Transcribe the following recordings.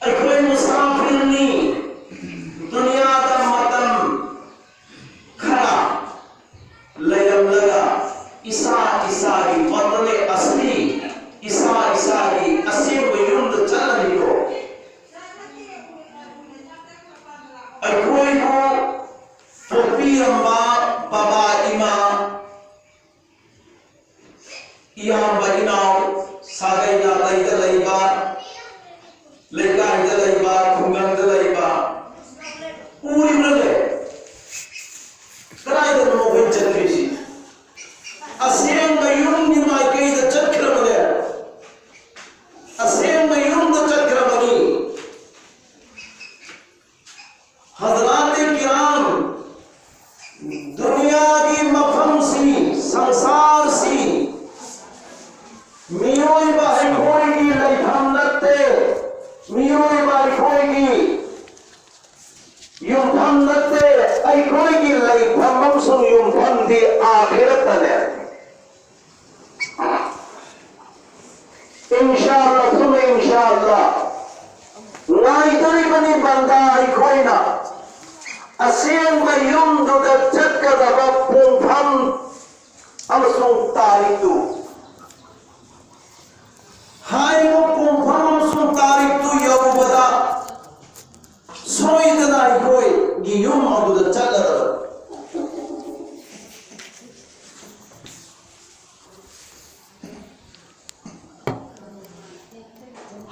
अखोई मुसाफिरनी दुनिया दा मतम खरा लयम लगा ईसा ईसाई वतने असली ईसा ईसाई असीम युद्ध चल रही हो अखोई को पोपीरम्बा बाबा इमा इयाम्बा इनाव सागैना लैदा लैबा लेकाइदा लैबा खुंगंदा लैबा पूरी मले कराइदा नोबे चलफिसी असेम मयूम नि माइकेदा चक्र असेम मयूम दा चक्र बनी हजरात किराम दुनिया की मफहम सी संसार सी मियोई बाहर होएगी लैथम लगते मियोई बाहर होएगी युद्धम लगते ऐ होएगी लैथम सुन युद्धम दी आखिरत ने इंशाअल्लाह तुम्हें इंशाअल्लाह ना इतनी बनी बंदा ऐ कोई ना असीम मयूम दुद चक्कर दबा पुंफम अमसुं तारितु हाय वो पुंफम अमसुं तारितु यौबदा सोईदना ऐ कोई गियुम अदुद चक्कर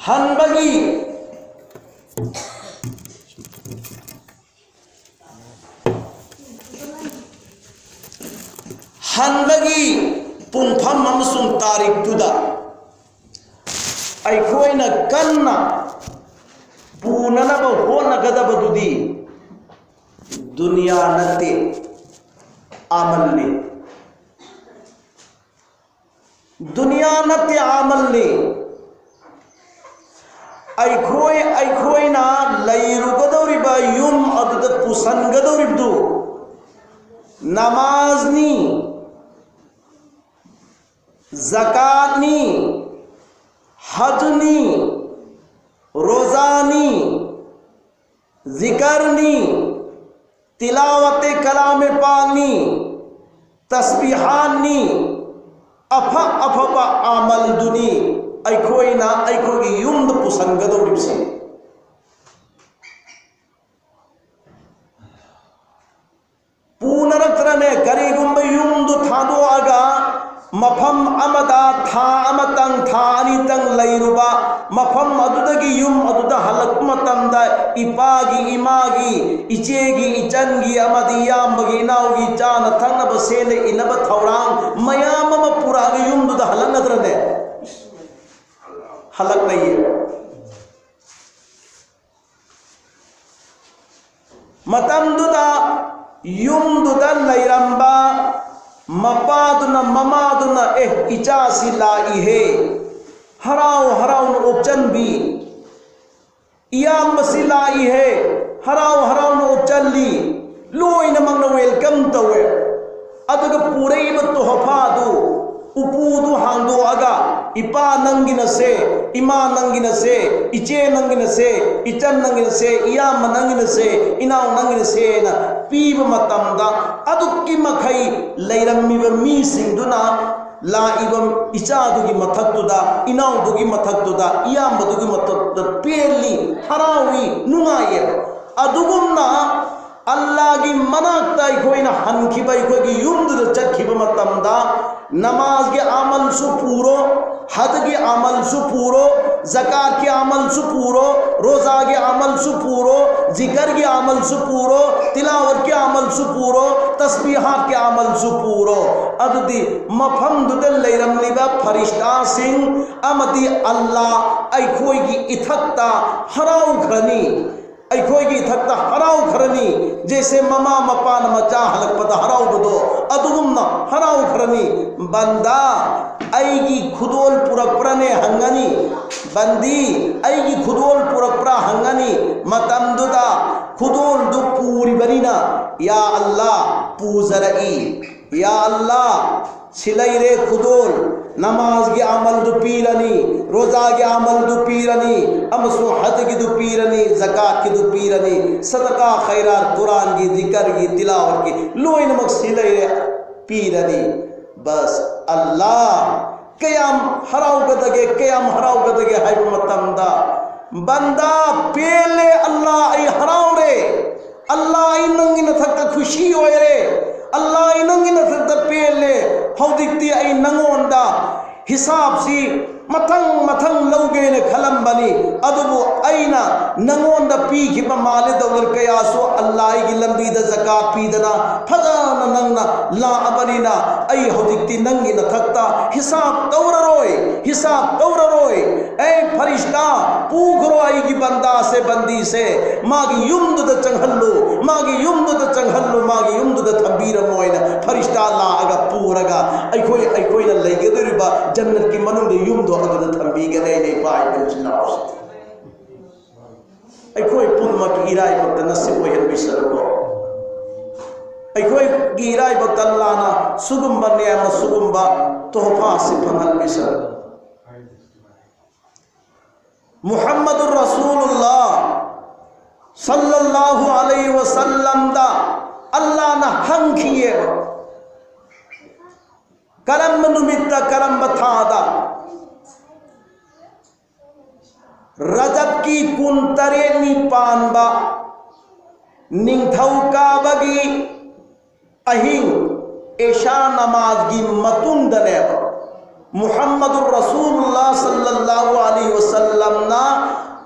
हनबगी हनबगी पुंफम अमसुं तारीख तुदा अखोइना कन्ना पूननब होनगदबदुदी दुनिया नते आमल ने दुनिया नते आमल ने अखोइना लैरुगदौरिबा युम अदुद पुसनगदौरिबदु नमाजनी ज़कातनी हजनी रोज़ानी ज़िकरनी तिलावत कलाम पाकनी तस्बीहानी अफा अफबा आमल दुनी अखोइना अखोगी युम्द पुसनगदौरिबसे पूनरत्रने करीगुंब युम्द थादो आगा मफम अमदा था अमतंग था अनितंग लैरुबा मफम अदुदगी युम अदुदा हलक मतंदा इपागी इमागी इचेगी इचनगी अमदी यामगी नाउगी चान थंगनब सेले इनब थौरांग मयाम पुरागी युम दुदा हलक नद्रने हलक नहीं है मतंदुदा युम दुदा लैरंबा मपादुना ममादुना इचासी लाई है हराओ हराओ उपचन भी इयाम लाई है हराओ हराओ उपचली लोइन मंग वेलकम तवे अदुगा पूरे तो हफादु उपूदु हांदो आगा इपा नंगिन से इमा नंगिन से इचे नंगिन से इचन नंगिन से इयाम नंगिन से इनाव नंगिन से न पीब मतमदा अदुक्की मखई लैरम्मिब मी सिंगदुना लाइबम इचादुगी मथक्तुदा इनावदुगी मथक्तुदा इयामदुगी मथक्तुदा पेली हरावी नुंगाये अदुगुमना अल्लाह की मनाक्ता अखोइना हनखिबा अखोइगी युमदुदा चखिबा मतमदा नमाज के अमल सु पूरो हज के अमल सु पूरो ज़कात के अमल सु पूरो रोज़ा के अमल सु पूरो जिक्र के अमल सु पूरो तिलावत के अमल सु पूरो तस्बीहात के अमल सु पूरो अदुदी मफम दुदल लैरमलिबा फरिश्ता सिंह अमदी अल्लाह अखोइगी इथक्ता हराउ खरनी अखोइगी इथक्ता हराउ खरनी जैसे ममा मपान मचा हलक पद हराउ बदो अदुगुमना हराउ खरनी बंदा ऐगी खुदोल पुरप्रने हंगनी बंदी ऐगी खुदोल पुरप्रा हंगनी मतमदुदा खुदोल दु पूरी बनीना या अल्लाह पूजरई या अल्लाह सिलैरे खुदोल नमाज की अमल दु पीरनी रोजा की अमल दु पीरनी अमसु हज की दु पीरनी ज़कात की दु पीरनी सदका खैरात कुरान की जिक्र की तिलावत की लोइन मक सिलैरे पीरनी बस अल्लाह कयाम हराव गदगे हाय मतमदा बंदा पेले अल्लाह आई हराव रे अल्लाह आई नंगी न थक खुशी होय रे अल्लाह आई नंगी न थक पेले हौदिक्ति आई नंगोंदा हिसाब सी मथंग लौगे ने खलंबनी अदुबु आईना नंगोंदा पीखिब माले दौलत कयासो अल्लाह की लंबी द ज़कात पीदना फजाना नंगना ला अबनीना आई हौदिक्ति नंगी न थकता हिसाब तौररोय ए फरिश्ता पूखरो आई की बंदा से बंदी से मागी युम्द द चंगहल्लो मागी युम्द द थंबीर मोयना फरिश्ता अल्लाह अगा पूरगा आई ना लेगेदरिबा जन्नत की मनुंग युम्द अदुद थंबीगने ने पाय बिलचिनाओ आई पुनमक इराय बत नसीब होयन बिसरको आई गिराय बत अल्लाह ना सुगुम्बा नियम सुगुम्बा तोहफा से फंगल बिसर मुहम्मदुर रसूलुल्लाह सल्लल्लाहु अलैहि वसल्लम दा अल्लाह ना हंखिए करम नुमित्ता करम बथादा रजब की कुंतरेनी पानबा निंगथौकाबगी अहिंग एशा नमाज की मतुंदने मुहम्मदुर रसूलुल्लाह सल्लल्लाहु अलैहि वसल्लम ना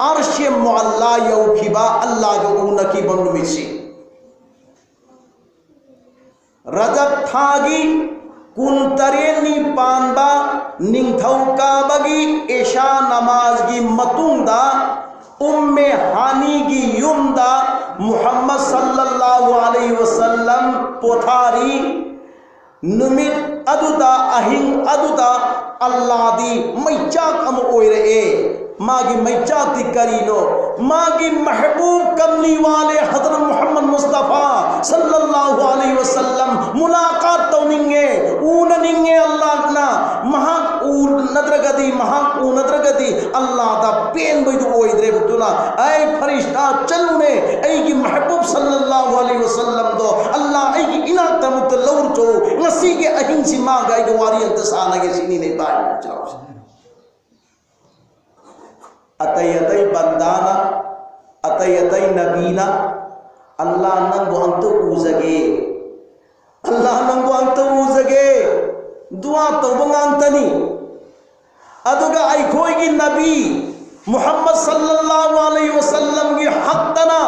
अर्श मुअल्ला यौखिबा अल्लाह के उनकी बंदुमिसी रजब थागी कुंतरेनी पानबा निंगथौकाबगी एशा नमाज की मतुंदा उम्मे हानी की युमदा मुहम्मद सल्लल्लाहु अलैहि वसल्लम पोथारी नुमित अदुदा अहिंग अदुदा अल्लाह दी मैचाक अम ओइरे मागी मैचाक दी करीनो मागी महबूब कमली वाले हजरत मोहम्मद मुस्तफ़ा सल्लल्लाहु अलैहि वसल्लम मुलाकात तो निंगे ऊन निंगे अल्लाह ना महक ऊन नद्रगदी अल्लाह दा पेन बैदु ओइद्रे बुतुना ऐ फरिश्ता चलुने ऐ की महबूब सल्लल्लाहु अलैहि वसल्लम दो अल्लाह ऐ की इना तमुत लौर चो ngasi के अहिंग सी मां गाय के वारी अंत साना के सीनी नहीं पाए चलाओ अतय बंदाना अतय नबीना अल्लाह नंगो अंत उजगे दुआ तो बंगांतनी अदुगा आई की नबी मुहम्मद सल्लल्लाहु अलैहि वसल्लम की हक़ना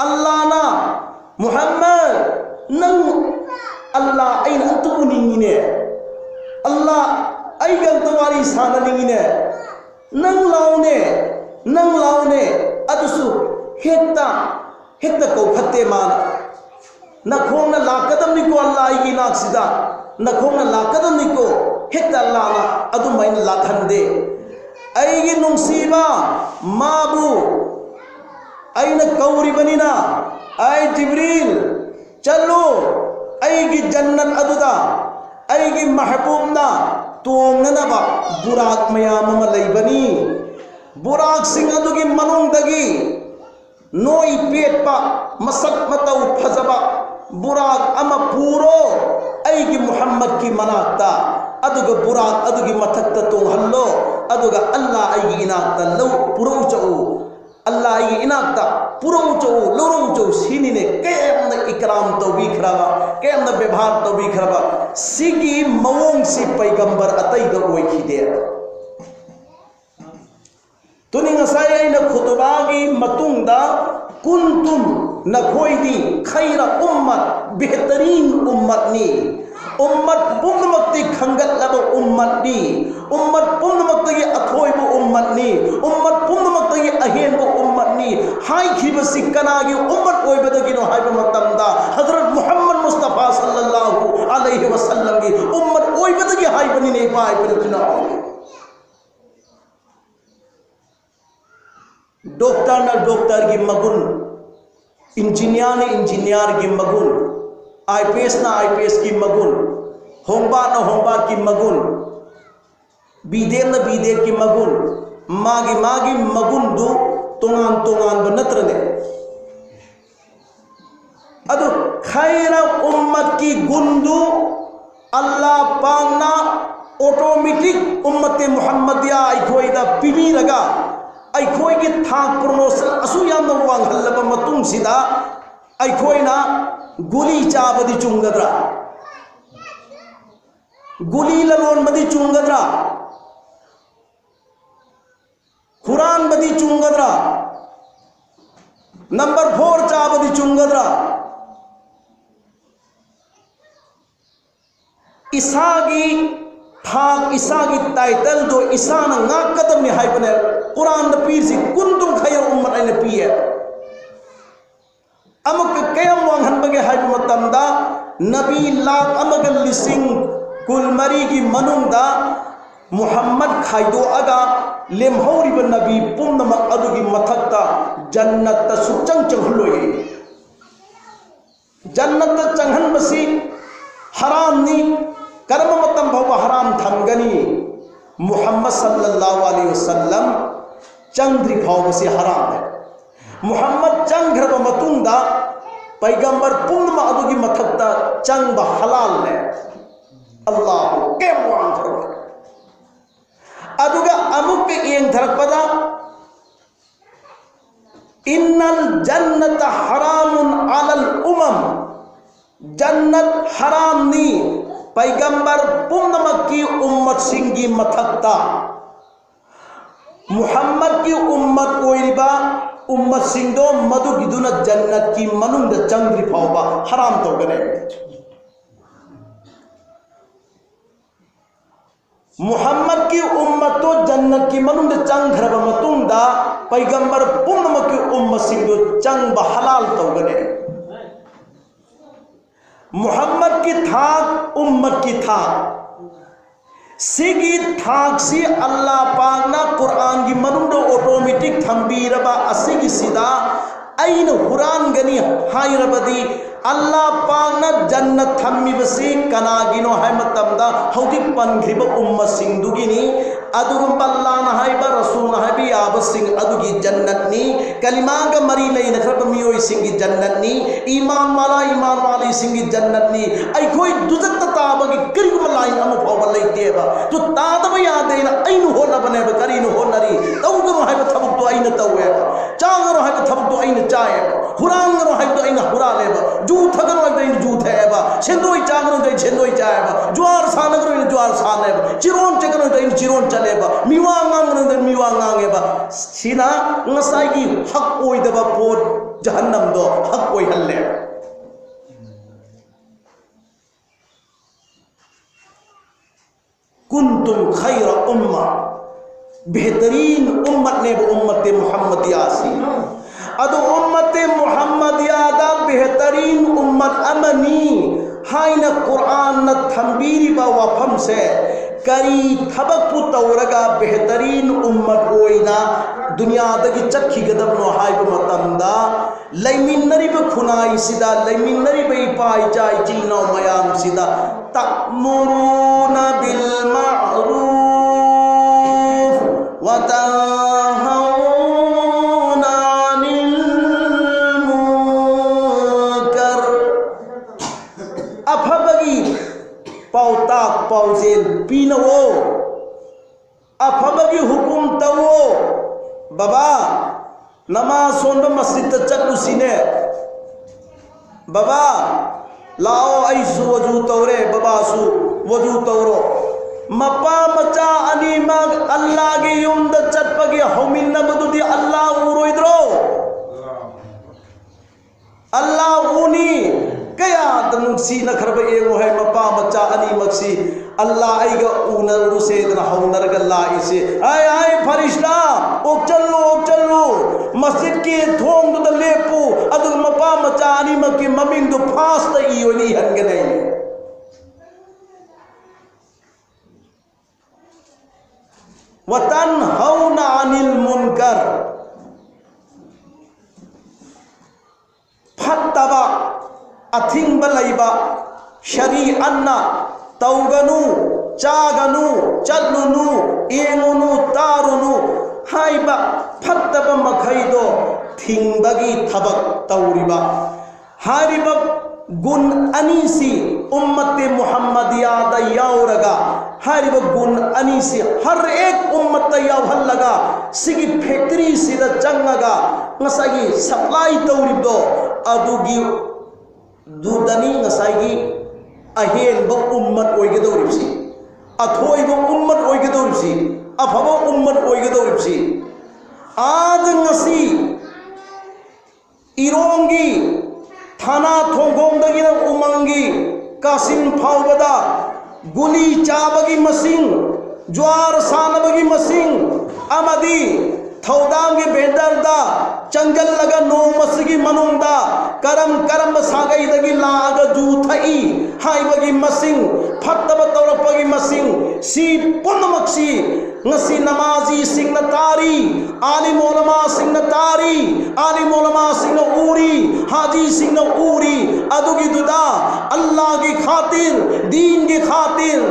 अल्लाह ना मुहम्मद नंग अल्लाह आई अंत उनिंगिने अल्लाह आई गंतवारी साना निंगिने नंग लाउने अदुसु हेत्ता को फत्ते माना नखोंना लाकदम निको अल्लाह आई नाक्सिदा नखोंना लाकदम निको हेत्ता अल्लाह ना अदुमाइन लाखंदे आई नुंसीबा माबू आई न कौरी बनिना आई जिब्रील चलो आई की जन्नत अदुदा आई की महबूब ना तोंगनबा बुराक मयाम अमा लैबनी बुराक सिंह अदुगी मनुंगदगी नोई पेटपा मसक मतौ फजबा बुराक अमा पूरो ऐगी मुहम्मद की मनाक्ता अदुगा बुराक अदुगी मथक्ता तोंगहल्लो अदुगा अल्लाह ऐगी इनाक्ता लौ पुरौचौ अल्लाह ऐगी इनाक्ता पुरौचौ लौरौचौ सीनिने केमना इकराम तौबीखरबा केमना व्यवहार तौबीखरबा सिगी मवोंग सी पैगंबर अतैदा ओइखिदे तुनि ngасai aina khutbagi matungda kuntum nakhoidi khaira ummat behtarin ummatni ummat pumnamakti khangat laba ummatni ummat pumnamakti athoibu ummatni ummat pumnamakti ahenbu ummatni hai khibasi kanagi ummat oibadagi no haiba matamda hazrat muhammad mustafa sallallahu alaihi wasallam gi ummat oibadagi haibani nei pai pelutuna doctor ना doctor की मगुन engineer ने engineer की मगुन IPS na IPS ki magun, hongba na hongba ki magun, bidem na bidem ki magun, magi magun du tungan banatrane. Adu khaira ummat ki gundu Allah pangna automatic ummate Muhammadiya aikhoida pibiraga aikhoi ki thak promotion asu yamna wanghallaba matung sida aikhoina guli chabadi chungadra guli lalon badi chungadra Quraan badi chungadra number 4 chabadi chungadra isagi thak isagi title do isana ngakadam ni haibane Quraan da pirsi kuntum khayr ummat aina piye amuk kayam wang hanbage haibu matamda nabi lak amagal lising kulmari ki manungda Muhammad khaido aga lemhori ba nabi pumna adugi mathakta jannat ta suchang changhloye jannat ta changhan masi haram ni karma matam bhava haram thamgani Muhammad sallallahu alaihi wasallam changdri bhava se haram hai Muhammad changraba matungda paigambar pumna adugi mathakta changba halal hai Allah kemwan tharo aduga amuk eng tharakpada innal jannata haramun alal umam jannat haram ni paigambar pumnamakki ummat singgi mathakta Muhammad ki ummat oiriba ummat singdo madu giduna jannat ki manungda changri phawba haram tawgane Muhammad ki ummat to jannat ki manungda chang dharaba matungda paigambar pumnamakki ummat singdo changba halal tawgane Muhammad ki thak ummat ki thak sigi thak si Allah pakna Qur'an ki manungdo automatic thambiraba asigi sida aina Qur'an gani hairabadi Allah pakna jannat thammi basi kanagino hai matamda haudik panghriba ummat singdugini adugum pallana haiba rasulna haibi abasing adugi jannat ni kalimaga mari leina khraba miyoi singi jannat ni iman wali singi jannat ni ai khoi duzat tabagi kirigum lain amu phawba leiteba tu tadaba yadeina ainu hona baneba karinu honari tawgaro haiba thabuk to aina tawwe changaro haiba thabuk to aina chaye hurangaro haiba aina huraleba ju thagaro haiba aina ju theba sendoi changaro dei sendoi chayeba juar sanagaro aina juar saneba chiron chegaro aina chiron miwangang miwangang sina ngasai ki hak oi daba pot jahannam do hak oi halle kuntum khaira umma behtarin ummat ne ummate muhammadiya si adu ummate muhammadiya da behtarin ummat amani haina Qur'an na thambiri ba wafam se kari thabak pu tawraga behtarin ummat oina dunya dagi chakhi gadabno haiba matamda laiminari ba khunai sida laiminari ba ipai jai jino mayam sida ta'muruna bil ma'ruf wa tanhauna 'anil munkar aphabagi pautak paujel pinawo afabagi hukum tawo baba namaz sonba masjid ta chakku sine baba lao aisu waju tawre baba su waju tawro mapa macha ani mag Allah ge yumda chatpagi hominna badudi Allah uroidro Allah uni kaya tanungsi na kharba ego hai mapa macha ani maksi Allah aiga una uruse dana haunar galla ise ai farishta okchallo masjid ke thong du lepu adu mapa macha ani makki maming du fast ioni hangane watan hauna anil munkar phattaba अथिंग लैबा शरी अन्ना तौगनु चागनु चलुनु एंगुनु तारुनु हाइबा फत्तब मखैदो थिंबगी थबक तौरिबा हारिबा गुण अनीसी उम्मते मुहम्मदियादा यावरगा हारिबा गुण अनीसी हर एक उम्मत यावहल्लगा सिगी factory सिदा चंगगा ngsaigi supply tawribdo adugi dudani ngsaigi ahen ba ummat oigedoribsi athoi ba ummat oigedoribsi afaba ummat oigedoribsi ad ngasi irongi thana thongongdagi na umangi kasin phawbada guli chabagi masing jwar sanabagi masing amadi थौदांगी बेदरदा चंगल लगा no मसगी मनुंगदा करम करम सागई दगी लाग जूथई high बगी मसिंग फत्तब तौरपगी मसिंग सी पुनमक्सी ngasi namazi singna tari alim ulama singna tari alim ulama singna uri haji singna uri adugi duda Allah ki khatir deen ki khatir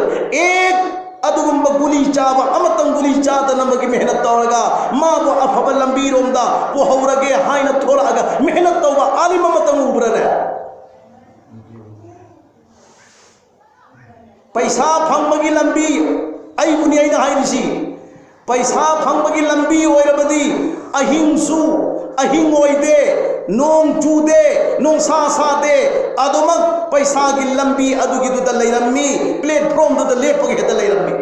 ek अदुगुम्ब गुली चाबा अमतंग गुली चादा नमगी मेहनत तौरगा माँ वो अफब लंबी रोमदा वो हौरगे हाई न थोड़ा अगा मेहनत तौबा आलिम अमतंग उबरने पैसा फंगमगी लंबी आई बुनियाई ना हाई निशी पैसा फंगमगी लंबी ओइरबदी अहिंसु अहिंग ओइदे नोंग चूदे नोंग सा दे अदुमक पैसा की लंबी अदुगी दुदा लेरम्मी प्लेटफॉर्म दुदा लेपगे हेदा लेरम्मी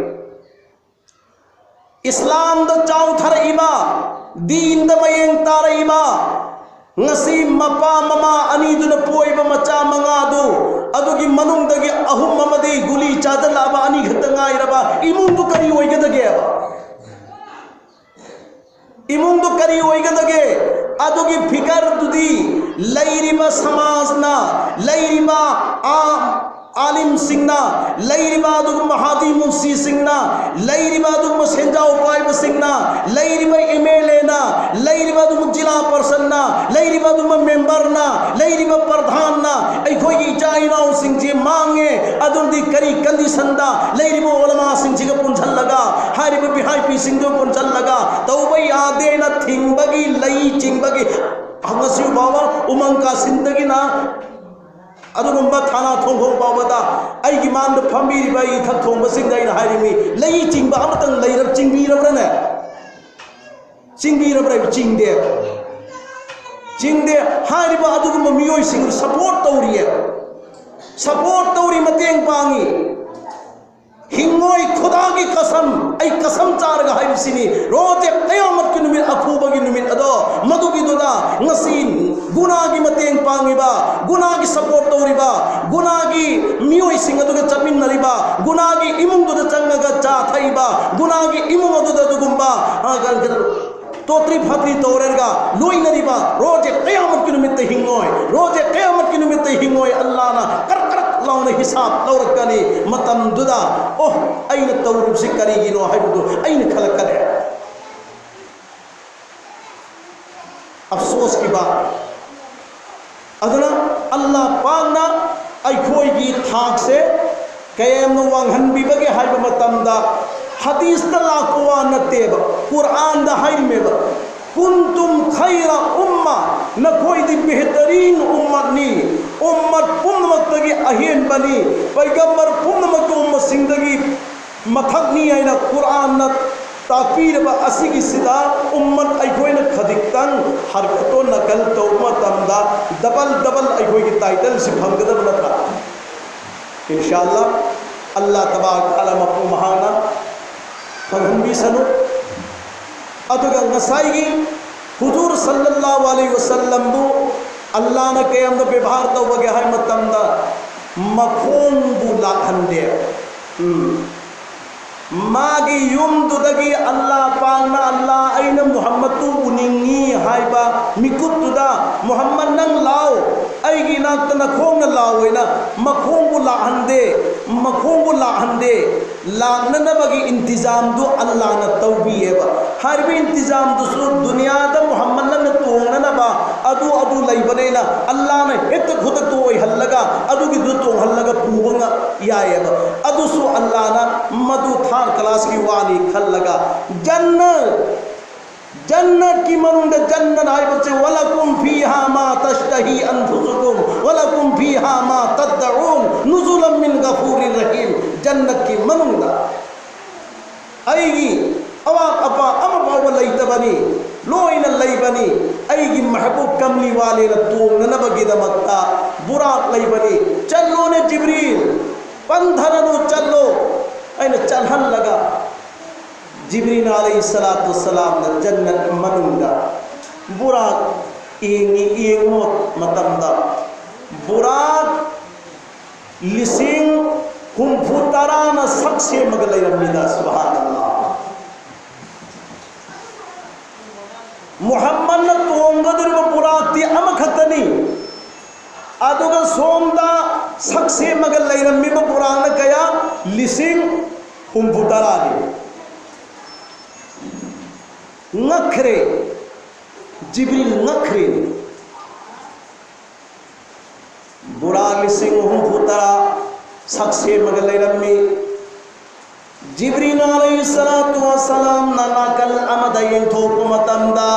इस्लाम द चाउथर इमा दीन द मयेंग तार इमा ngasi mapa mama ani duna poiba macha mangadu adugi manungdagi ahum mamadi guli chadala ba ani ghatangai raba imung du kari oigadage ba imung du kari oigadage adugi fikar tudi lairiba samajna lairiba आलिम सिंगना लैरिबा दुग महादी मुंशी सिंगना लैरिबा दुग मसेंजा उपाय सिंगना लैरिबा MLA ना लैरिबा दुग जिला person ना लैरिबा दुग member ना लैरिबा प्रधान ना अखोई इचाइनाउ सिंजी मांगे अदुंदी करी कंडीशन दा लैरिबा उलमा सिंजी का पुंछल लगा हारिबा वीआईपी सिंगो पुंछल लगा तौबई आदे ना थिंबगी लई चिंबगी हंगसी बाबा उमंग का जिंदगी ना अदुगुम्बा थाना थोंगों पावदा आई मान फमीरिबा इथक थोंग सिंगाइन हारिमी लई चिंबा अमतंग लैरब चिंबीरब्रने चिंबीरब्रे चिंगदे हारिबा अदुगुम्बा मियोय सिंग सपोर्ट तौरी मतेंग पांगी हिंगोई खुदा की कसम चारगा हाइबसिनी रोजे कयामत की नुमित अखुबगी नुमित अदो मधुगी दुदा ngasi गुना की मतेंग पांगिबा गुना की सपोर्ट तौरिबा गुना की मियोई सिंग अदुगा चमिन्नरिबा गुना की इमुंग दुदा चंगगा चा थैबा गुना की इमुंग दुदा दुगुम्बा तोत्री फत्री तौरगा लोइनरिबा रोजे कयामत की नुमित हिंगोय रोजे कयामत की नुमित हिंगोय अल्लाह ना कर लाउने हिसाब लौरकनी मतम दुदा ओह अइन तौरुब से करीगिनो हाइबदु अइन खलकने अफसोस की बात अदना अल्लाह पाकना अखोई थाक से कयम वांगहन बिबगे हाइब मतमदा हदीस तलाकुवा नतेब कुरान दा हाइमेब कुंतुम खैरा उम्मा नखोई दी बेहतरीन उम्मतनी उम्मत पुनमक्तगी अहेन बनी पैगंबर पुनमक उम्मत सिंदगी मथकनी आइना कुरान न ताकीर बा असिगी सिदा उम्मत अखोइन खदिक्तन हरकतो नकल तो मतमदा डबल अखोई की टाइटल से भंगदब नथा इंशाअल्लाह अल्लाह तबारक तआला मफु महाना फगंबी सनु अदुगा ngसाईगी हुजूर सल्लल्लाहु अलैहि वसल्लम बु अल्लाह ने कयम द व्यवहार तो वगे है मतमदा मखों बुला हंदे मागी युम दुदगी अल्लाह पांगना अल्लाह आइन मोहम्मद तू उनिंगी हाइबा मिकुत तुदा मोहम्मद नंग लाओ आईगी नाक नखोंग लाओ ना मखोंग बुला हंदे लागन नबगी इंतजाम दो अल्लाह न तौबी है हर भी इंतजाम दुसरो दुनिया दा मोहम्मद नंग तोंग नबा adu laibanena Allah na hekta khuda to oi hallaga adu gi du to hallaga pubanga yaeba adu su Allah na madu thar class ki wani khallaga jannat ki manunda jannat ay bache walakum fiha ma tashtahi anfusukum walakum fiha ma tad'un nuzulan min ghafurir rahim jannat ki manunda aigi awa apa ama bawa laitabani loina laibani aigi mahbub kamli wale na tum na gidamakta burak laibani challo ne jibril pandharanu challo aina chalhan laga जिब्रील अलैहिस्सलातु वस्सलाम ना जन्नत मनुंगा बुराक इंगोत मतमदा बुराक लिसिंग हुंफुतारा ना सक्से मगलैरमिदा सुभानअल्लाह मुहम्मद ना तोंगदुर बुराक ती अमखतनी अदुगा सोमदा सक्से मगलैरमिबा बुराक ना कया लिसिंग हुंफुतारा नी नखरे जिब्रील नखरे बुरा लिसिंग हुंफुतरा सक्से मगलैरम्मी जिब्रील अलैहिस्सलातु वस्सलाम नाकल अमदयन थोपु मतमदा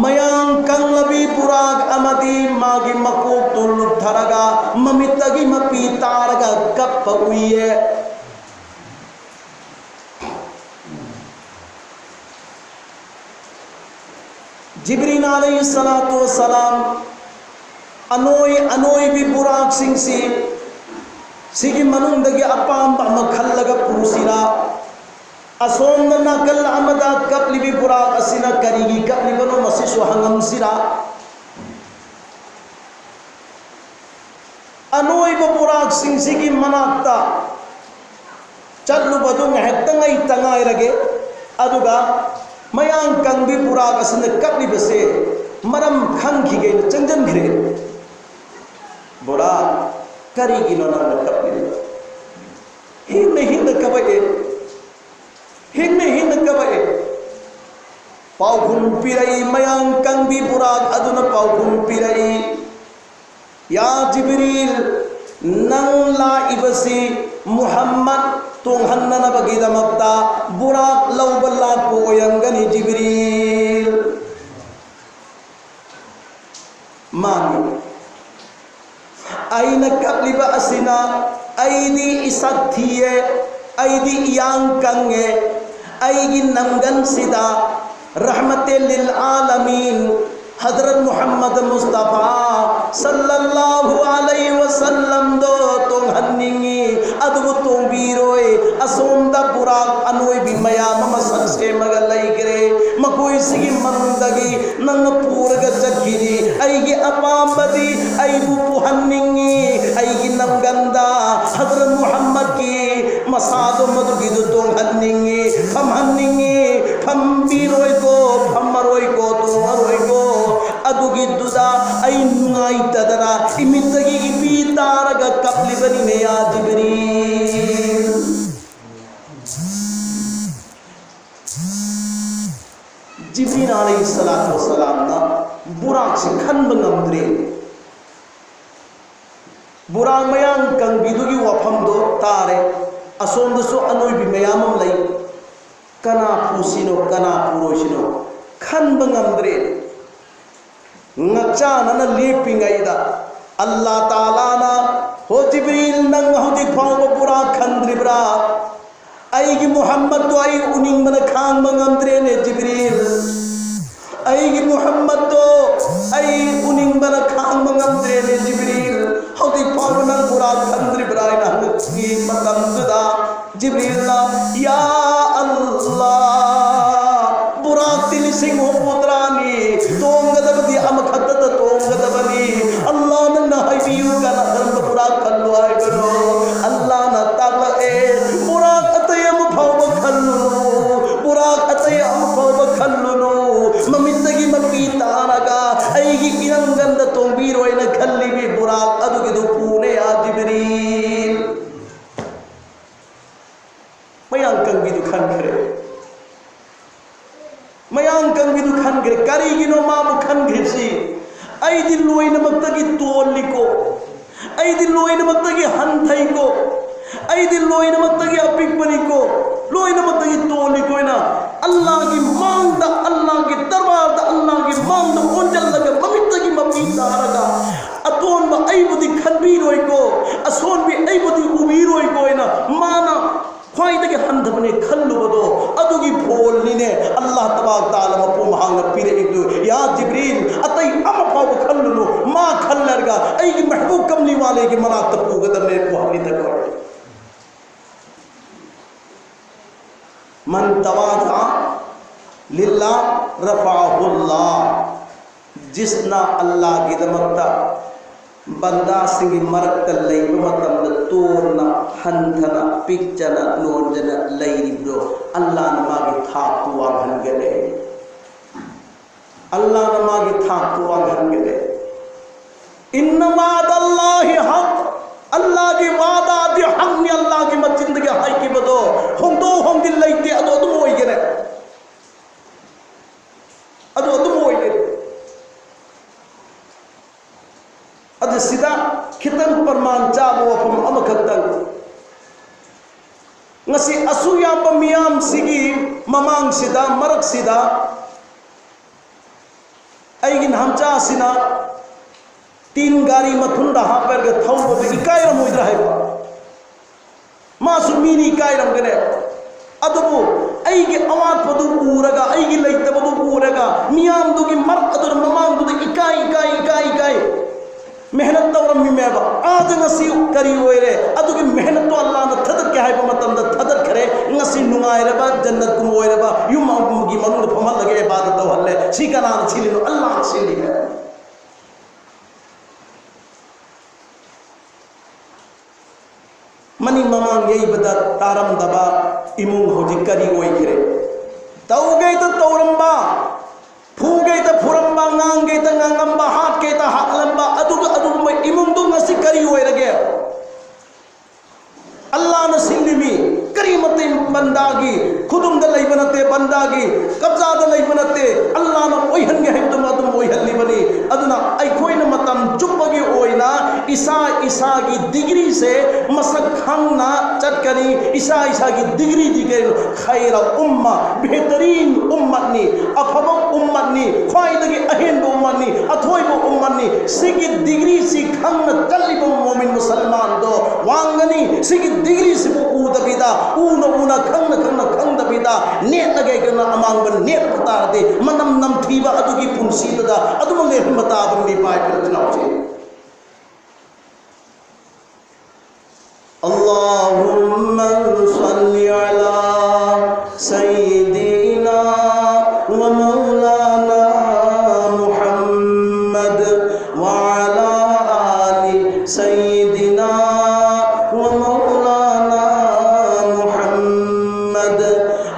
मयां कंगलबी पुराग अमदी मागी मकोक तुल थरगा ममितगी मपी तारगा कप उये जिब्रील अलैहिस्सलातु वस्सलाम अनोई भी बुराक सिंह सिगी मनुंदगी अपाम खल्लगा पुरुसिरा असोम नकल अमदा कपली भी बुराक असिना करीगी कपली बनो मसिसु हंगमसिरा अनोई बुराक सिंह सिगी मनाक्ता चल्लु बदु हेक्तंगई तंगाई रगे अदुगा मयांग कंगी पुराग असने कपली बसे मरम खंगी गए चंजन घरे बुरा करीगी नो ना कपली हिंद कबए पाउखुन पिरई मयांग कंगी पुराग अदुना पाउखुन पिरई या जिब्रील नंग ला इबसी मुहम्मद तोंहन्नना बगिदमक्ता बुराक लौबल्ला पोयंगनी जिब्रील मानी आईना कपलिबा असिना आईदी इसथिये आईदी यांग कंगे आईगी नंगन सिदा रहमतुल लिल आलमीन हजरत मोहम्मद मुस्तफा सल्लल्लाहु अलैहि वसल्लम दो तोंहन्निंगी अदबु तोंबीरोए असोमदा बुराक अनोई भी मयाम मसक्से मगलई करे मकोई सिगी मंदगी नंग पूरग चखिरी अईगी अपामदी अईबु पुहन्निंगी अईगी नंगंदा हजरत मोहम्मद की मसादो मदुगी दो तोंहन्निंगी फम बीरोय को फमरोय को तोंगरोय को अदुगी दुदा आई नुंगाई तदरा इमितगी इपी तारगा कपली बनी ने या जिब्रील जिब्रील अलैहिस्सलातु वस्सलाम ना बुराक से खन बंगमद्रे बुराक मयांग कंगबिदुगी वफम दो तारे असोम दसो अनोई भी मयामम लई कना पुसिनो कना पुरोसिनो खन बंगमद्रे ngacana lepingaida Allah Taala na ho Jibril nang hodi phang pura khandribra aigi Muhammad to ai uning mana khang mangamdre ne Jibril aigi Muhammad to ai uning mana khang mangamdre ne Jibril hodi phang nang pura khandribra na ki matam da Jibril na ya Allah burak til sing ho putrani tonggadabdi amkhatta tonggadabani Allah na haybiyu kana dhanb pura kallu ay gano Allah na tagla e burak atayam phawba khallu burak atayam phawba khallu mamindagi mapita naga aigi iranganda tombiro ina khalli bi burak adugidu pune ya Jibril mayangkang bidu khan kare mayangkang bidu khan kare kari gino mamu khan gripsi ꯑꯩꯗꯤ ꯂꯣꯏꯅꯃꯛꯇꯒꯤ ꯇꯣꯜꯂꯤꯀꯣ ꯑꯩꯗꯤ ꯂꯣꯏꯅꯃꯛꯇꯒꯤ ꯍꯟꯊꯩꯀꯣ ꯑꯩꯗꯤ ꯂꯣꯏꯅꯃꯛꯇꯒꯤ ꯑꯄꯤꯛꯄꯅꯤꯀꯣ ꯂꯣꯏꯅꯃꯛꯇꯒꯤ ꯇꯣꯜꯂꯤꯀꯣꯅ ꯑꯜꯂꯥꯍꯒꯤ ꯃꯥꯡꯗ ꯑꯜꯂꯥꯍꯒꯤ ꯗꯔꯕꯥꯔꯗ ꯑꯜꯂꯥꯍꯒꯤ ꯃꯥꯡꯗ ꯑꯣꯟꯖꯜꯂꯒ ꯃꯃꯤꯠꯇꯒꯤ ꯃꯄꯤ ꯇꯥꯔꯒ ꯑꯇꯣꯟꯕ ꯑꯩꯕꯨꯗꯤ ꯈꯟꯕꯤꯔꯣꯏꯀꯣ ꯑꯁꯣꯟꯕꯤ ꯑꯩꯕꯨꯗꯤ ꯎꯕꯤꯔꯣꯏꯀꯣꯅ ꯃꯥꯅ ꯈ꯭ꯋꯥꯏꯗꯒꯤ ꯍꯟꯊꯕꯅꯦ ꯈꯜꯂꯨꯕꯗꯣ ꯑꯗꯨꯒꯤ ꯐꯣꯜꯅꯤꯅꯦ ꯑꯜꯂꯥꯍ ꯇꯕꯥꯔꯛ ꯇꯥꯂꯥ ꯃꯄꯨ ꯃꯍꯥꯛꯅ ꯄꯤꯔꯛꯏꯗꯨ ꯌꯥ ꯖꯤꯕ꯭ꯔꯤꯜ ꯑꯇꯩ ꯑꯃ ꯐꯥꯎꯕ ꯈꯜꯂꯨꯅꯨ ꯃꯥ ꯈꯜꯂꯔꯒ ꯑꯩꯒꯤ ꯃꯍꯕൂꯕ ꯀꯝꯂꯤ ꯋꯥꯂꯦꯒꯤ ꯃꯅꯥꯛꯇ ꯄꯨꯒꯗꯕꯅꯦ ꯋꯥꯍꯩꯗꯀꯣ मन तवाज़ा लिल्लाह रफ़ाहुल्लाह जिसना अल्लाह की दमकता बंदा सिंगी मरकता लैब मतमद तोरना हंथना पिक्चना नोंजना लैरिब्रो अल्लाह नमागी थाकु वांगले अल्लाह नमागी थाकु वांगले इन्नमा अल्लाहि हक़ अल्लाह की वादा दि हक़ ने अल्लाह की मस्जिद के हाई की बदो होंदो होंदिल लैते अदो तुम होई गए अदो तुम होई गए अद सिदा खितन Parman चाबो वफम अमखतन ngasi asu yamba miyam sigi mamang sida marak sida aigin hamcha sina तीन गाड़ी मथुंदा हाँ पर के थाउ बे इकाई रम होइद्रा है मासु मीनी इकाई रम गने अदबु अइगे अवात पदु पूरगा अइगे लैत पदु पूरगा मियाम दुगी मर अदर ममांग दुगी इकाई मेहनत तवरम मिमेबा आज ngasi करी होइरे अदुगी मेहनत तो अल्लाह न थदर के हाय मतम द थदर करे ngasi नुंगाइरेबा जन्नत कुम होइरेबा युम की मनुद फमल लगे इबादत तो हल्ले सिकना छिलिनो अल्लाह छिलि है मनी ममांग यही बदा तारम दबा इमुंग होजी करी ओई गिरे तौ गई तो तौरंबा फू गई तो फुरंबा ngang गई तो nganगंबा हाथ गई तो हाकलंबा अदुग में इमुंग दो ngasi करी ओई रगे अल्लाह न सिंगिमी करी मते बंदागी खुदुम द लई बनते बंदागी कब्जा द लई बनते अल्लाह न ओई हन गे हिम तुम ओई हल्ली बनी अदुना आई कोई न मतम चुपगी ओइना ईसा की डिग्री से मसक खंगना चटकनी ईसा की डिग्री दिगे खैर उम्मा बेहतरीन उम्मत नी अफब उम्मत नी ख्वाइदगी अहेन उम्मत नी अथोइब उम्मत नी सिगी डिग्री सी खंगना चलिब मोमिन मुसलमान दो वांगनी सिगी डिग्री से ऊदबिदा ऊना खंगदबिदा नेट लगे गना अमांगबन नेट पतारदे मनम नमथीबा अदुगी पुंसीदा अदुम लेहम बताबन नी पाइ पिलनाउचे अल्लाहुम्मा सल्लि अला सय्यिदिना व मौलाना मुहम्मद व अला आलि सय्यिदिना व मौलाना मुहम्मद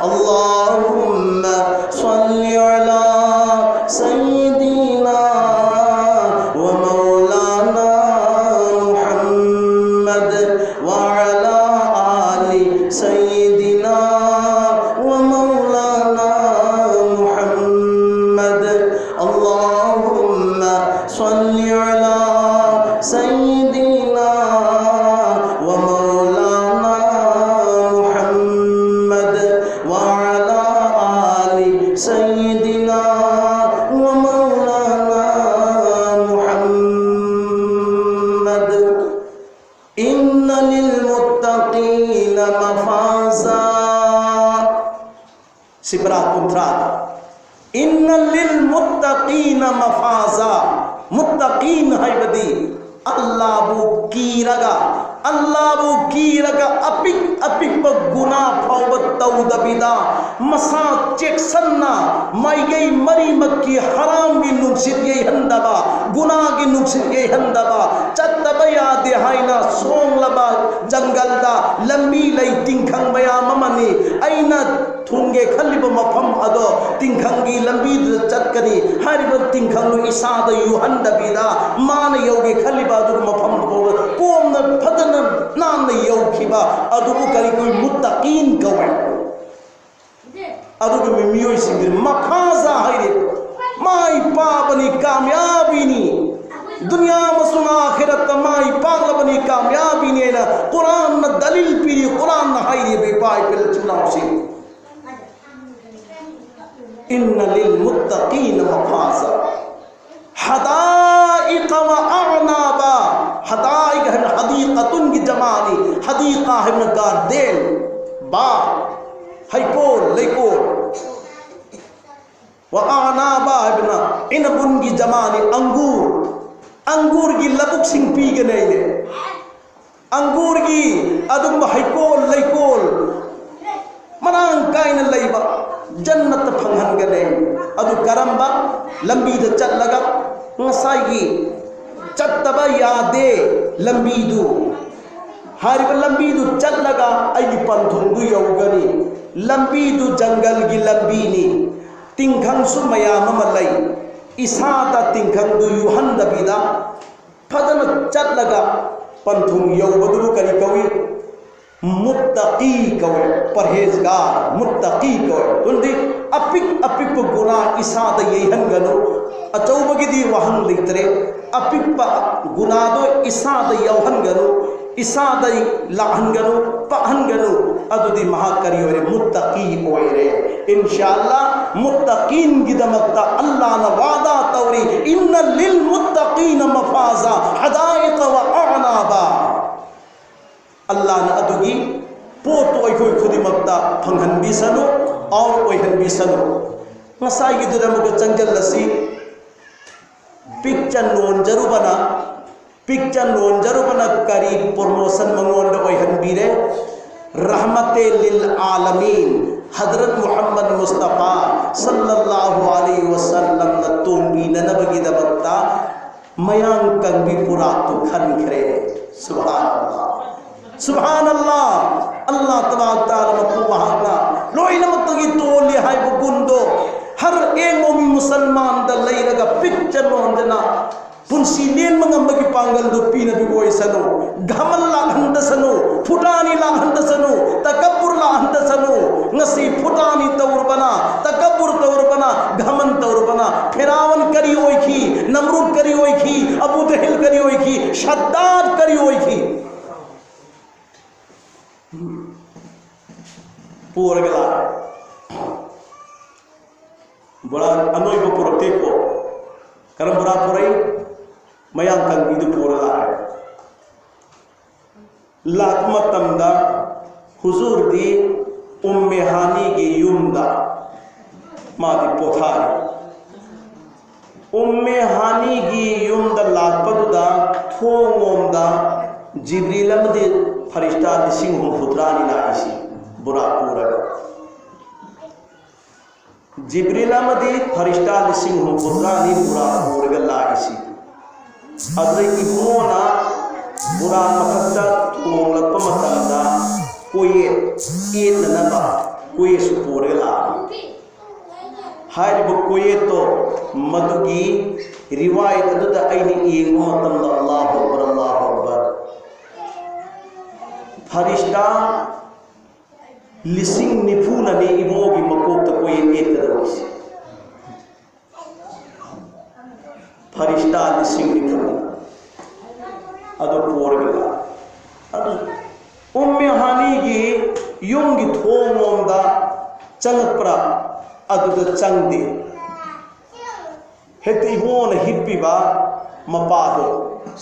अल्लाहुम्मा सल्लि अला सय्यिदिना व मौलाना मुहम्मद व अला आलि सय्यिदिना व मौलाना मुहम्मद अल्लाहुम्मा सल्लि अला सय्यिदिना व मौलाना मुहम्मद व अला आलि सय्यिदिना व मौलाना मुहम्मद इन्ना लिल मुत्तकीना मफाज़ा सिबरा कुंत्रा इन्ना लिल मुत्तकीना मफाज़ा मुत्तकीन है बदी अल्लाह bu कीरगा अपिक गुना फावत तौदबिदा मसा चेक्सन्ना माइगई मरी मक्की हराम की नुक्सित ये हंदबा गुना की नुक्सित ये हंदबा चत्तबा याद हाइना सोंग लबा जंगलदा लंबी लई तिंखंग बया ममनी अइना थुंगे खलिब मफम अदो तिंखंगी लंबी चतकनी हरिब तिंखंग इसाद युहंदबिदा मान योगे खलिबा दु मफम कोम फदन नाम यौखिबा अदुबु करी कोई मुत्तकीन कवे अदुबु मियोय सिंगिर मफाजा हाइरे माई पाबनी कामयाबीनी दुनिया मसुन आखिरत माई पागलबनी कामयाबीनी ना कुरान न दलील पीरी कुरान न हाई बे पाई पे चुनावसी इन्ना लिल मुत्तकीन मफाज़ा हदाइक़ व अअनाबा हदाइक़ है हदीक़तुन की जमानी हदीक़ा है न गार्डेन बा हाइकोल लेकोल व अअनाबा है न इनबुन की जमानी अंगूर की लबुक सिंह पी के नहीं ले अंगूर की अदुम हाइकोल लेकोल मनांग काइन लेबा जन्नत फंगहन के नहीं अदु करम्बा लंबी द चल लगा ngसाई चत्तबा यादे लंबीदु हारिब लंबीदु चल लगा आई पंथुंदु यौगनी लंबीदु जंगल की लंबीनी तिंखंग सुमयाम मलई इसादा तिंखंदु युहंदबीदा फदन चल लगा पंथुंग यौबदु करी कवि मुत्तकी कवे परहेजगार मुत्तकी कवे तुंदी अपिक अपिक गुना इसाद यहनगनो अचौबगिदी वहन लितरे अपिक गुना दो इसाद यहनगनो इसाद लाहनगनो पहनगनो अदुदी महाकरी ओरे मुत्तकी ओरे इंशाअल्लाह मुत्तकीन गिदमक्ता अल्लाह न वादा तौरी इन्न लिल मुत्तकीन मफाज़ा हदाइक़ व अअनाबा अल्लाह ने अदुगी पोत ओइखोय खुदिमक्ता फंगहनबीसनु और ओइहनबीसनु ngसाई दुदमग चंगलसी पिक्चर नोंजरुबना करी प्रमोशन मंगोंद ओइहनबीरे रहमते लिल आलमीन हजरत मोहम्मद मुस्तफ़ा सल्लल्लाहु अलैहि वसल्लम न तोंबी ननबगी दबक्ता मयांग कंबी पुरा तो खनखरे सुभान अल्लाह सुभान अल्लाह अल्लाह तबारक तआला मकु महाना लोइन मतगी तोली हाय गुंदो हर एक मोमी मुसलमान द लेरगा पिक्चर नोंजना पुंसी लेन मंगंबगी पांगल दो पीन बिगोय सनो घमल ला हंदसनो फुटानी ला हंदसनो तकब्बुर ला हंदसनो नसी फुटानी तौर बना तकब्बुर तौर बना घमन तौर बना फिरावन करी होई की नमरूद करी होई की अबू जहल करी होई की शद्दाद करी होई की पूरगला बड़ा अनोइब पुरते को करम बुरा पुरई मयांग कंगीदु पूरला है लाकमतमदा हुजूर दी उम्मे हानी की युमदा मादी पोथारी उम्मे हानी की युमदा लाकपदुदा थोंगोमदा जिब्रीलमदे फरिश्ता दिसिंग हम फुतरानी लाइसी बुरा पूरगा जिब्रीलमदे फरिश्ता दिसिंग हम फुतरानी बुरा पूरगा लाइसी अद्रे इबोना बुरा मखता थोंगलप मतदा कोये एत नबा कोये सुपूरगा हारिब कोये तो मदुगी रिवायत अदुदा आइनी एंगो मतंदा अल्लाहु अकबर फरिश्ता लिसिंग निफूना ने इबोगी मकोत कोये एत दरोसी फरिश्ता लिसिंग निफूना अदो पोरगला अदो उम्मे हानी की युंगी थोंगोंदा चंगप्रा अदुदा चंगदे हेत इबोन हिप्पीबा मपादो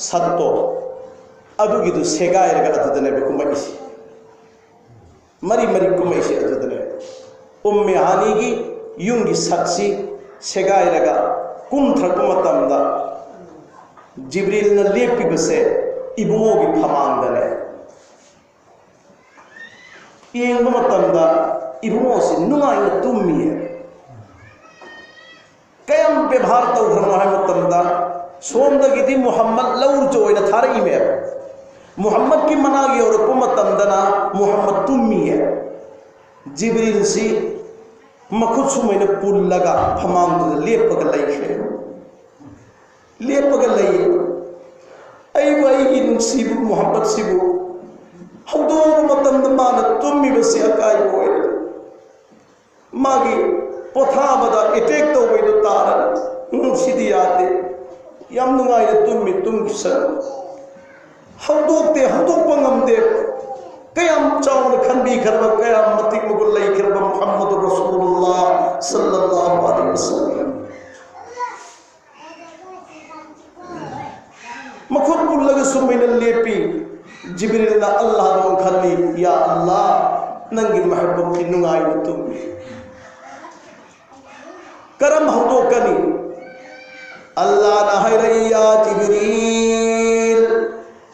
सत्तो अदुगिदु सेगायरगा अदुदने बेकुमैसी मरी मरी कुमैसी अदुदने उम्मे हानी की युंगी सक्सी सेगायरगा कुंथरपु मतमदा जिब्रील न लेपिबसे इबुंगोगी फमांगने येंग मतमदा इबुंगोसी नुंगाइना तुम्मी है कयम व्यवहार तौरना है मतमदा सोमदगिदी मोहम्मद लौर जोइना थारई में मोहम्मद की मनागी और मतमदना मोहम्मद तुम्मी है जिब्रील सी मखुद सुमैना पुल लगा फमांग लेपग लैखे लेपग लैये अयु अयगी नुसीबु मोहम्मद सिबु हौदोग मतमद माना तुम्मी बसे अकाई होय मागी पोथाबदा अटैक तौबैदो तारा यादे यम नुंगाई तुम sir हौदोकते हौदोकपा ngamde kayam chawna khanbi kharba kayam matik mugul lay kharba Muhammad Rasulullah sallallahu alaihi wasallam makhut pullaga sumaina lepi Jibril na Allah do khalli ya Allah nangi mahabbab ki nungai tum karam hudokani Allah na hayya Jibril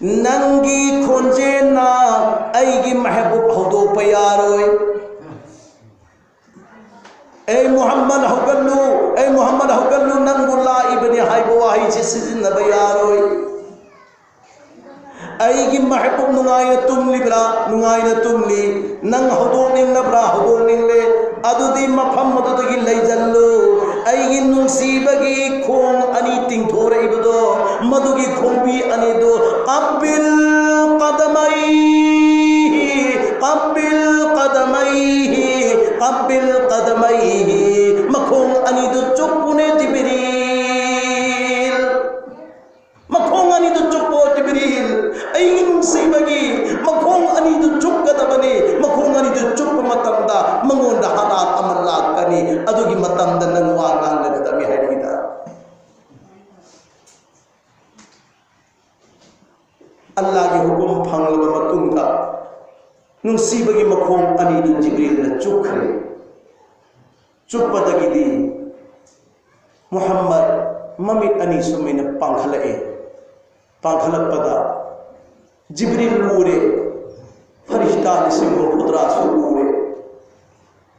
nangi khonje na aigi mahabbab hudo payaroi ay Muhammad hawgallu nangula ibni haybo wahi sisizin na bayaroi aigi mahabbab nungaina tumli nang hudong nabra hudong le adudi mafam madudagi laijallu aigi nunsibagi khong ani tingthore ibdo madugi khongbi ani do qabbil qadamaihi makhong ani do chukune Jibril makhong ani do chukpo Jibril aigi nunsibagi makhong ani do chukgadabani makhong ani do chukpa matamda mangonda hanat amalakani adugi matamda nang wangang nagadami haida Allah ki hukum phanglaba matungda nunsibagi makhong ani do Jibril na chukre chukpadagidi Muhammad mamit ani sumaina panghalakpada Jibril ure farishta nisimul khudra ure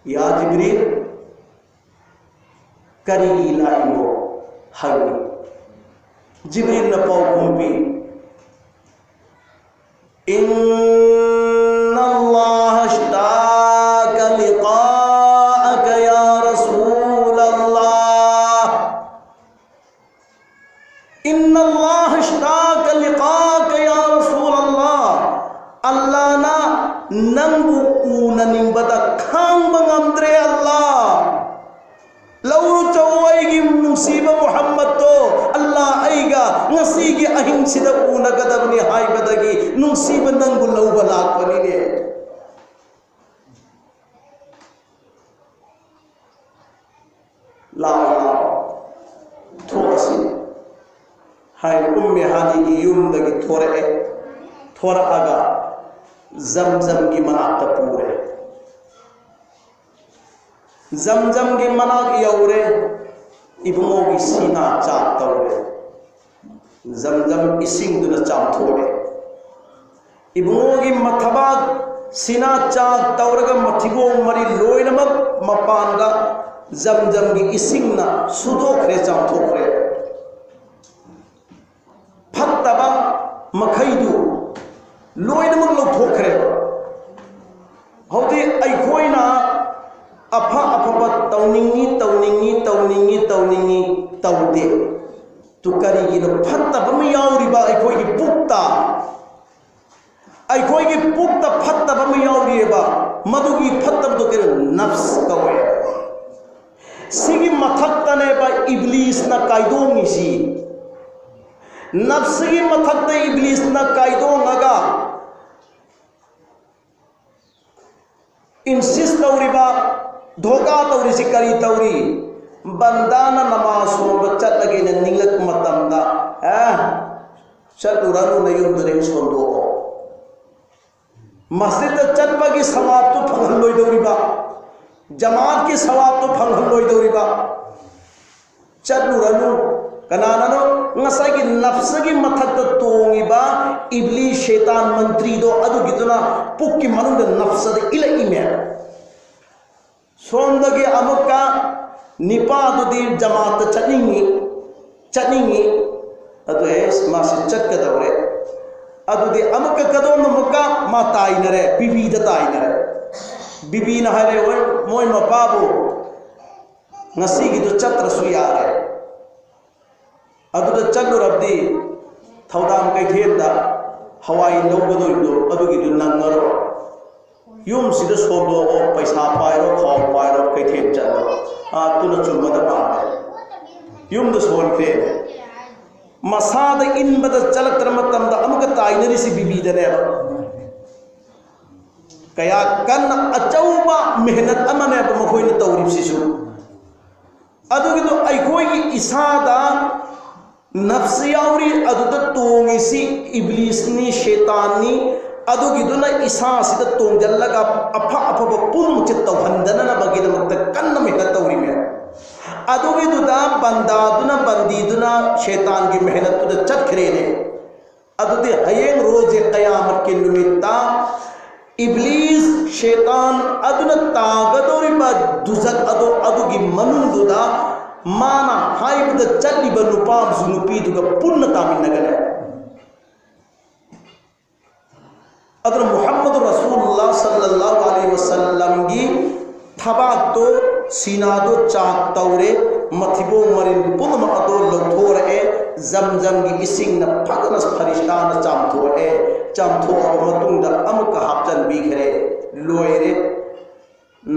ya Jibril kari ilaimo hari Jibril na pau kumpi inna Allah ashtaka liqa'aka ya Rasulallah inna Allah ashtaka liqa'aka ya Rasulallah Allah na nangbu unaningbada khang bangamdre Allah lauru chawaigi nusiba Muhammad to Allah aiga ngasigi ahing sida unagadabni haibadagi nusiba nangbu lauba lakpani ne la thorasi hai umme hani gi yumdagi thora aga zamzam gi manakta pure zamzam gi manak yaure ibungo gi sina cha tawre zamzam ising duna cha thore ibungo gi mathabag sina cha tawraga mathibo mari loinamak mapanga zamzam gi isingna sudokhre cha thokre phattaba makhaidu loinamak lokthokre hauti aikhoina apha tawningi tawde tu kari gi no phatta bam yauri ba aikoi gi pukta phatta bam yauri ba madugi phatta do ke nafs kawe sigi mathakta ne ba iblis na kaidong isi nafs gi mathakta iblis na kaidong aga insist tauri ba dhoka tauri si kari tauri bandana namaz ho chat lagi na ninglat matamda chat uranu na yum dure sondo masjid chat bagi sawab to phangal loi dauri ba jamaat ki sawab to phangal loi dauri ba chat uranu kanana no ngasai ki nafs gi mathak to tongi ba iblis shaitan mantri do adu giduna pukki manunda nafs de ila ime sondagi amukka nipa dudi jamaat chaningi adu es mas chakka dawre adudi amukka kadon mukka ma tainare bibi da tainare bibi na hare moy mapabu ngasi gitu chatra suyare adu da chagru rabdi thaudam kai thenda hawai lobado adu gitu nangaro yum sida sodo o paisa pairo khaw pairo kai the chalo tuna chumada pa yumda solkre masada inbada chalaktra matamda amuka tainarisi bibidane kaya kan achauba mehnat amane ba makoina tawribsisu adugido aikoi isada nafsi yauri aduda tongisi iblis ni shaitan ni adugiduna isa sida tongjallaga apha apha pun chitawhandana na bagida makta kanna mehnat tawrime adugiduda bandaduna bandiduna shaitan ki mehnat tuda chakhrene adude hayeng roje qiyamat ki numitta iblis shaitan aduna tagadori ba duzak adugi manunduda mana haibda challi ba nupam zunupi duga punna taminagane adra muhammad rasulullah sallallahu alaihi wasallam gi thabato sinado chak taure mathibo marin punma ado lothore zamzam gi ising na phagana farishta na chamtho amatungda amka haptan bigre loire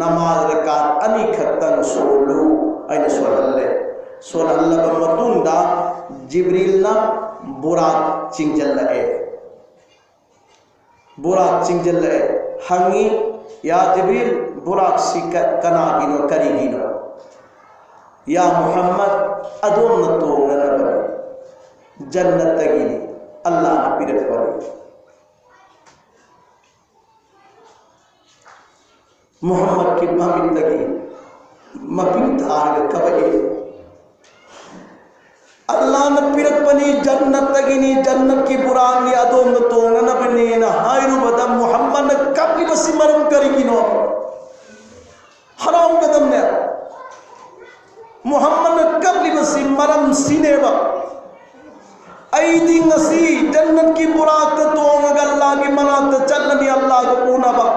namaz rakat ani khattan solu aina solalla matunda jibril na burak chingjalla hangi ya jibril burak sika kanagino karigino ya muhammad adom na tonga na jannat tagini allah na pidat pare muhammad ki mamin tagi mapin thar kabaye Allah na pirat pani jannat tagini jannat ki burani adom na tonga na bani na hayru badam muhammad na kabli basi maram karigino haram kadam ne muhammad na kabli basi maram sineba aidi ngasi jannat ki burak tonga Allah ki manat chalni Allah ko puna ba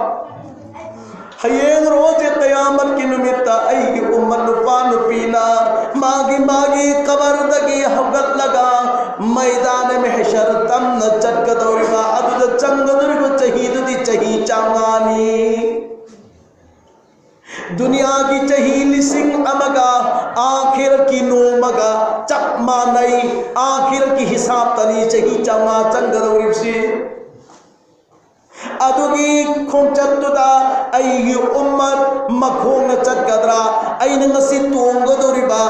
hayeng roje qiyamat ki numitta ay ummat nupanu pina magi kabar dagi hagat laga मैदान में हशर तम न चटकदौरी बा अदुद चंगदुरी को चहीद दी चही चांगानी दुनिया की चही लिसिंग अमगा आखिर की नोमगा चकमा नई आखिर की हिसाब तनी चही चांगा चंगदौरी से अदुगी खोंचत्तुदा अय्यु उम्मत मखोंग चटकदरा अय्न ngasi tonggadori ba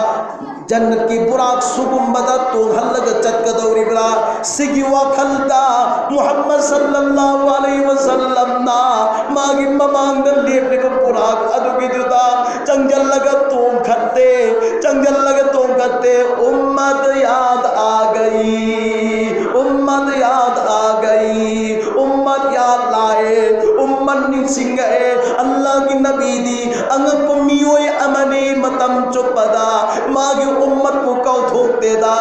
जन्नत की बुराक सुगुम्बदा तोहल्लग चटकदौरिब्रा सिगी वखलदा मुहम्मद सल्लल्लाहु अलैहि वसल्लम ना मागी ममांग लेपने को बुराक अदुगिदुदा चंगल्लग तोंखते उम्मत याद आ गई उम्मत याद लाए उम्मत निसिंग अल्लाह की नबी दी अंग मियोय अमने मतम चुपदा मागी उम्मत को कौथोते दा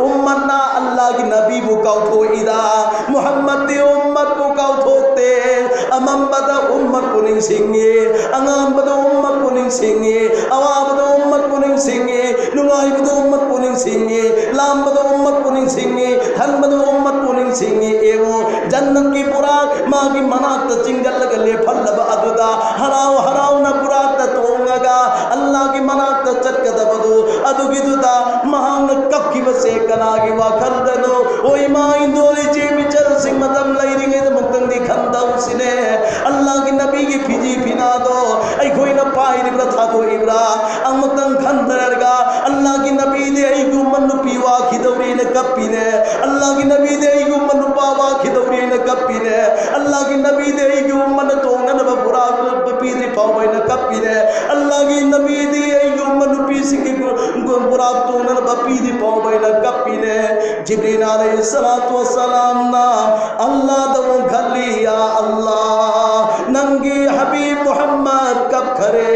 उम्मत ना अल्लाह की नबी को कौथोइदा मुहम्मद दे उम्मत को कौथोते अमम बदा उम्मत को नहीं सिंगे अंगम बदा उम्मत को नहीं सिंगे अवा बदा उम्मत को नहीं सिंगे नुगाई बदा उम्मत को नहीं सिंगे लाम बदा उम्मत को नहीं सिंगे धन बदा उम्मत को नहीं सिंगे एवं जन्नत की बुराक माँ की मनात चिंगल गले फल अदुदा हराव न बुराक तोंगा अल्लाह की मनात चटकद बदो अदुगिदुदा महान कब की बसे कनागी वाखल दनो ओई माई दोली जे बिचर सिंह मदम लैरिंगे मुक्तंग दी खंदा उसिने अल्लाह की नबी की फिजी फिना दो ऐ कोई न पाई निब्रा था दो इब्रा अंग मुक्तंग खंदरगा अल्लाह की नबी दे ऐ गुमन पीवा खिदौरी ने कपिने अल्लाह की नबी दे ऐ गुमन पावा खिदौरी ने कपिने अल्लाह की नबी दे ऐ गुमन तोंगन बपुरा पपीरी पावे ने कपिने अल्लाह की नबी दे ऐ गुमन पीसी की बुराक तोंगन बपीरी पावे ने कपिने जिब्रील अलैहिस्सलातु वस्सलाम ना अल्लाह दो खली या अल्लाह नंगे हबीब मोहम्मद कब करे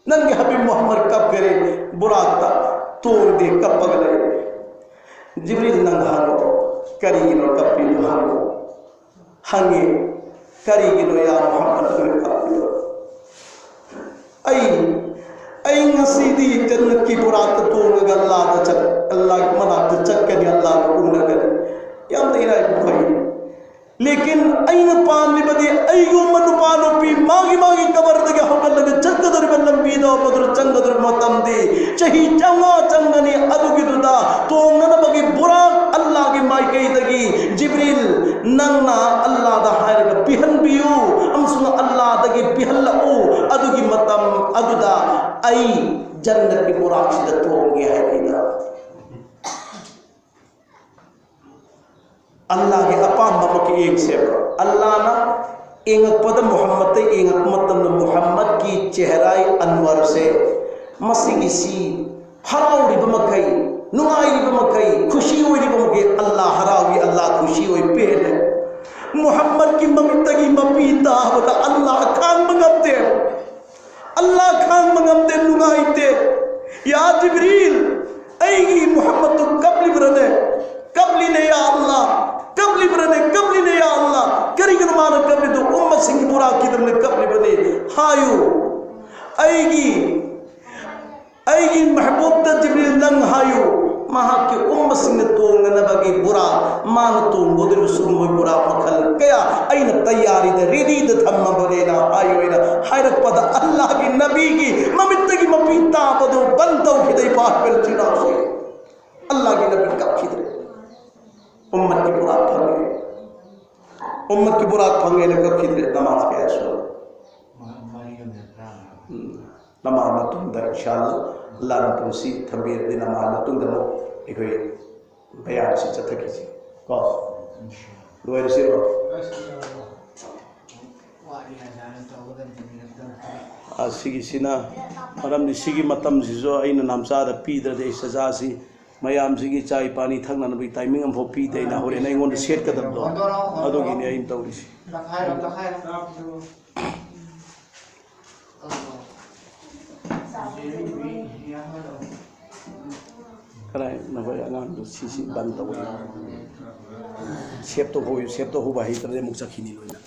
नंगे हबीब मोहम्मद कब करे बुराक तोड़ दे कब पगले जिब्रील नंगानो करीनो कपिनो हांगो हंगे करीनो या मोहम्मद कपिनो ऐ ngasi जन्नत की बुराक तोड़ अल्लाह चक अल्लाह मनात चक के अल्लाह को नगर याम तेरा भाई लेकिन ऐन पान लिबदे अयु मन पानो पी मागी कबर दगे होगल लगे चक दर बल्लम पीदो बदर चंगदर मतमदी चही चंगा चंगनी अदुगिदुदा तोंगनबगी बुराक अल्लाह की माइकैदगी जिब्रील नंगना अल्लाह दा हायरगा पिहनबियु अमसुंग अल्लाह दगी पिहल्लउ अदुगी मतम अदुदा आई जन्नत की बुराक सिदा तोंगे हायदा अल्लाह के अपाम बमके एक से अल्लाह ना इंगक पद मोहम्मद इंगक मतम मोहम्मद की चेहराई अनवर से मसीगी सी हराउरी बमकई नुंगाई बमकई खुशी होई बमके अल्लाह हरावी अल्लाह खुशी होई पहले मोहम्मद की ममितगी मपीता बता अल्लाह खान मंगमते अल्लाह खान मंगमते नुंगाईते या जिब्रील ऐगी मोहम्मद तो कबली बरने कबली ने या अल्लाह कबली बरने कबली ने या अल्लाह करी गनमान कबली तो उम्मत सिंह बुरा की तुमने कबली बने हायो ऐगी ऐगी महबूब द जिब्रील नंग हायो महाक्की उम्मत सिंह तोंग नबगी बुरा मान तोंग बोदर सुन मोय बुरा मखल कया ऐन तैयारी द रेडी द थम्मा बनेना हायो ऐना हायरक पद अल्लाह की नबी की ममित्तगी मपीता पदो बंदो खिदई पाक पेल चिना से अल्लाह की नबी का खिदरे उम्मत की बुराक फंगे उम्मत की बुराक फंगे ने कब खिदरे नमाज के ऐसो नमाज में तुम दर इंशाअल्लाह अल्लाह ने तुमसी थंबीर दिन नमाज में तुम दरो एक बयान से चत कीजिए कौन लोयर से सिगी सिना मरम सिगी मतम सिजो अइन नामचा द पीदर दे सजा सी मयाम सिगी चाय पानी थंगना नबी टाइमिंग हम पी दे ना होरे नई गोन सेट कदब दो अदोगी ने अइन तौरिसी कराय नबय अगान सीसी बंद तौ सेप तो हो बाही तरदे मुक चखिनी लोइना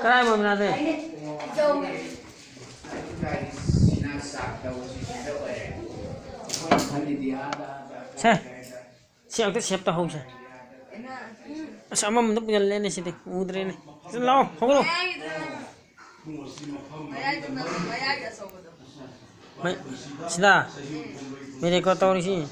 कराय ममना दे से सेप तो सेप तो हो से sama mentuk jalan ni sini udre ni lau honglo mai sida mere ko tahu ni sini